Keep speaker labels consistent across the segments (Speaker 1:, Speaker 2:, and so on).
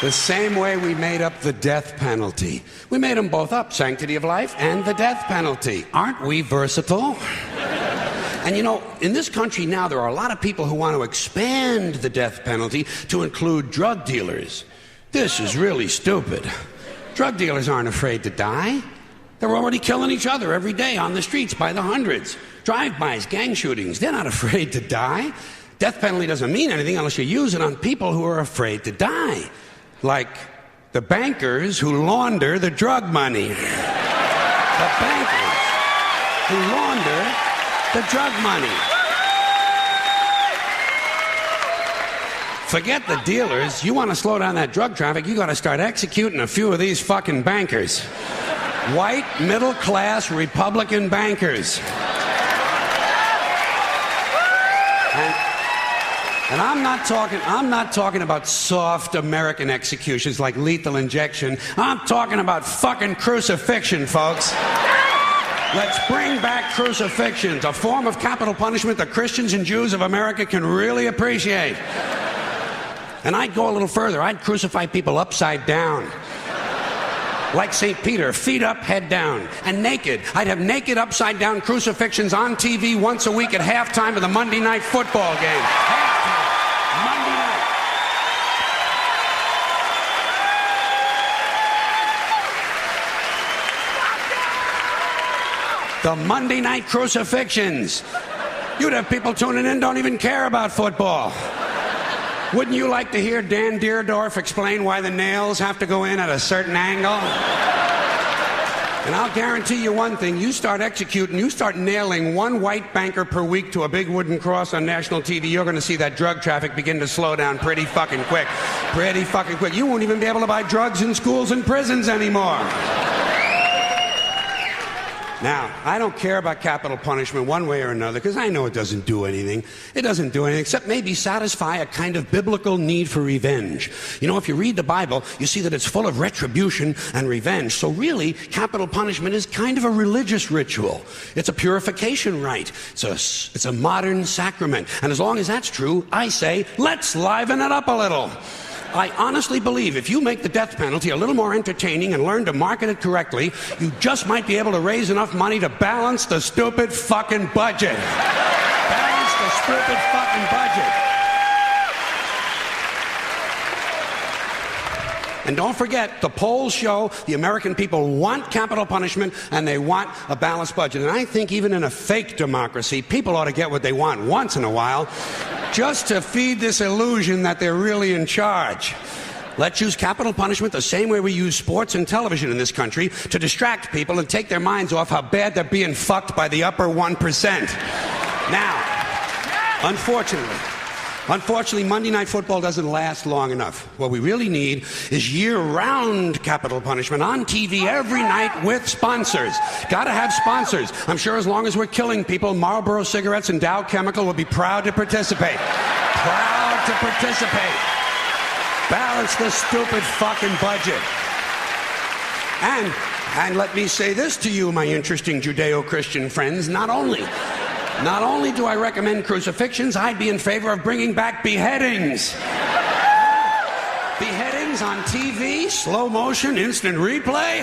Speaker 1: The same way we made up the death penalty. We made them both up, sanctity of life and the death penalty. Aren't we versatile? And you know, in this country now, there are a lot of people who want to expand the death penalty to include drug dealers. This is really stupid. Drug dealers aren't afraid to die. They're already killing each other every day on the streets by the hundreds. Drive-bys, gang shootings, they're not afraid to die. Death penalty doesn't mean anything unless you use it on people who are afraid to die. Like the bankers who launder the drug money. The bankers who launder the drug money. Forget the dealers. You want to slow down that drug traffic, you got to start executing a few of these fucking bankers. White, middle-class, Republican bankers. And I'm not talking about soft American executions like lethal injection. I'm talking about fucking crucifixion, folks. Let's bring back crucifixions, a form of capital punishment that Christians and Jews of America can really appreciate. And I'd go a little further. I'd crucify people upside down. Like St. Peter, feet up, head down, and naked. I'd have naked upside down crucifixions on TV once a week at halftime of the Monday night football game. Halftime, Monday night. The Monday night crucifixions. You'd have people tuning in, don't even care about football. Wouldn't you like to hear Dan Deerdorf explain why the nails have to go in at a certain angle? And I'll guarantee you one thing, you start nailing one white banker per week to a big wooden cross on national TV, you're going to see that drug traffic begin to slow down pretty fucking quick. Pretty fucking quick. You won't even be able to buy drugs in schools and prisons anymore. Now, I don't care about capital punishment one way or another because I know it doesn't do anything. It doesn't do anything except maybe satisfy a kind of biblical need for revenge. You know, if you read the Bible, you see that it's full of retribution and revenge. So really, capital punishment is kind of a religious ritual. It's a purification rite. It's a modern sacrament. And as long as that's true, I say, let's liven it up a little. I honestly believe if you make the death penalty a little more entertaining and learn to market it correctly, you just might be able to raise enough money to balance the stupid fucking budget. Balance the stupid fucking budget. And don't forget, the polls show the American people want capital punishment and they want a balanced budget. And I think even in a fake democracy, people ought to get what they want once in a while, just to feed this illusion that they're really in charge. Let's use capital punishment the same way we use sports and television in this country to distract people and take their minds off how bad they're being fucked by the upper 1%. Now, unfortunately, Monday Night Football doesn't last long enough. What we really need is year-round capital punishment on TV every night with sponsors. Gotta have sponsors. I'm sure as long as we're killing people, Marlboro Cigarettes and Dow Chemical will be proud to participate. Proud to participate. Balance the stupid fucking budget. And let me say this to you, my interesting Judeo-Christian friends, not only do I recommend crucifixions, I'd be in favor of bringing back beheadings. Beheadings on TV, slow motion, instant replay.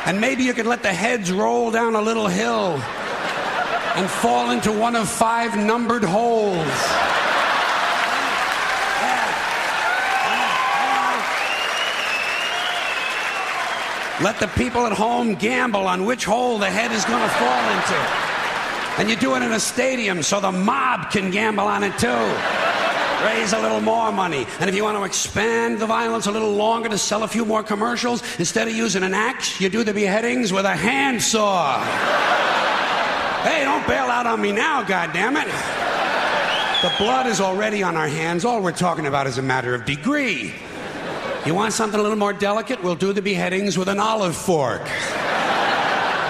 Speaker 1: And maybe you could let the heads roll down a little hill and fall into one of 5 numbered holes. Let the people at home gamble on which hole the head is going to fall into. And you do it in a stadium so the mob can gamble on it too. Raise a little more money. And if you want to expand the violence a little longer to sell a few more commercials, instead of using an axe, you do the beheadings with a handsaw. Hey, don't bail out on me now, goddammit. The blood is already on our hands. All we're talking about is a matter of degree. You want something a little more delicate? We'll do the beheadings with an olive fork.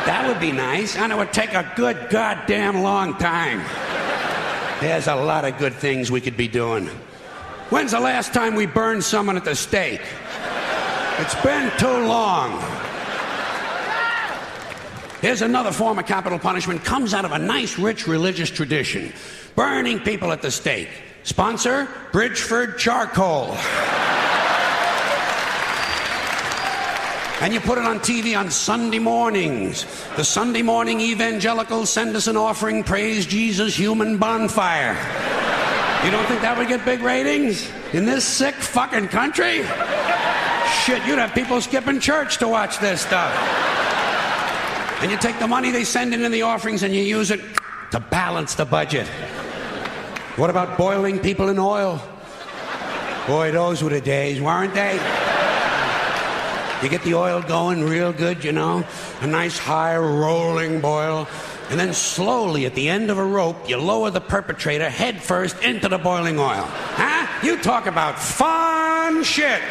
Speaker 1: That would be nice, and it would take a good goddamn long time. There's a lot of good things we could be doing. When's the last time we burned someone at the stake? It's been too long. Here's another form of capital punishment. Comes out of a nice, rich religious tradition. Burning people at the stake. Sponsor, Bridgeford Charcoal. And you put it on TV on Sunday mornings. The Sunday morning evangelicals send us an offering, praise Jesus, human bonfire. You don't think that would get big ratings in this sick fucking country? Shit, you'd have people skipping church to watch this stuff. And you take the money they send in the offerings and you use it to balance the budget. What about boiling people in oil? Boy, those were the days, weren't they? You get the oil going real good, you know, a nice high rolling boil, and then slowly at the end of a rope, you lower the perpetrator head first into the boiling oil. Huh? You talk about fun shit.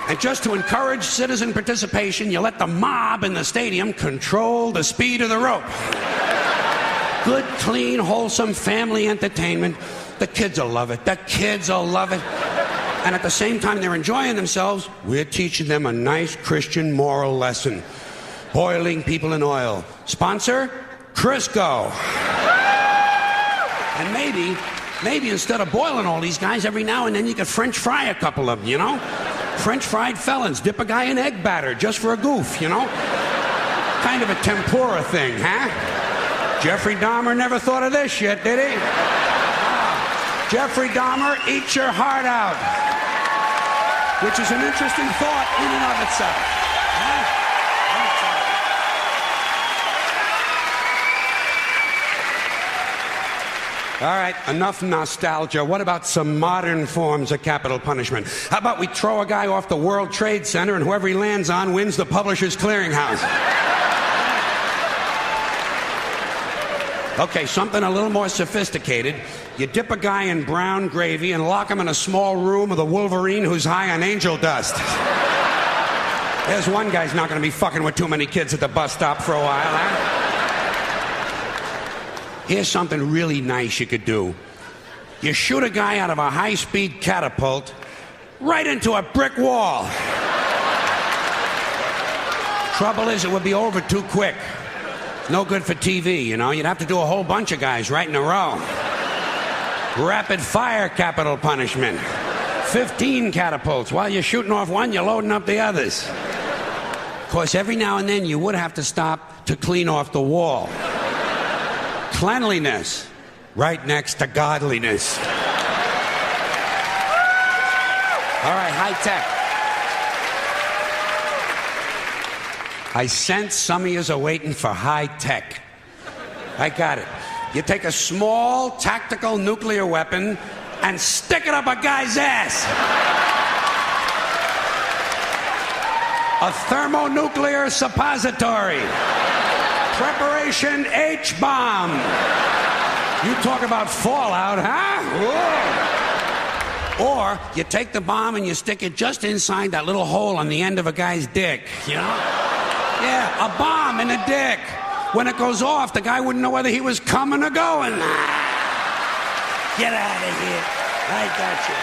Speaker 1: And just to encourage citizen participation, you let the mob in the stadium control the speed of the rope. Good, clean, wholesome family entertainment. The kids will love it. The kids will love it. And at the same time they're enjoying themselves, we're teaching them a nice Christian moral lesson. Boiling people in oil. Sponsor? Crisco. And maybe instead of boiling all these guys, every now and then you could French fry a couple of them, you know? French fried felons. Dip a guy in egg batter just for a goof, you know? Kind of a tempura thing, huh? Jeffrey Dahmer never thought of this shit, did he? Jeffrey Dahmer, eat your heart out. Which is an interesting thought in and of itself. All right, enough nostalgia. What about some modern forms of capital punishment? How about we throw a guy off the World Trade Center and whoever he lands on wins the Publishers Clearinghouse? Okay, something a little more sophisticated. You dip a guy in brown gravy and lock him in a small room with a Wolverine who's high on angel dust. There's one guy's not going to be fucking with too many kids at the bus stop for a while, huh? Here's something really nice you could do. You shoot a guy out of a high-speed catapult right into a brick wall. Trouble is, it would be over too quick. No good for TV, you know. You'd have to do a whole bunch of guys right in a row. Rapid fire capital punishment. 15 catapults. While you're shooting off one, you're loading up the others. Of course, every now and then you would have to stop to clean off the wall. Cleanliness, right next to godliness. All right, high tech. I sense some of yous are waiting for high tech. I got it. You take a small tactical nuclear weapon and stick it up a guy's ass. A thermonuclear suppository. Preparation H-bomb. You talk about fallout, huh? Whoa. Or you take the bomb and you stick it just inside that little hole on the end of a guy's dick, you know? Yeah, a bomb in the dick. When it goes off, the guy wouldn't know whether he was coming or going. Get out of here. I got you.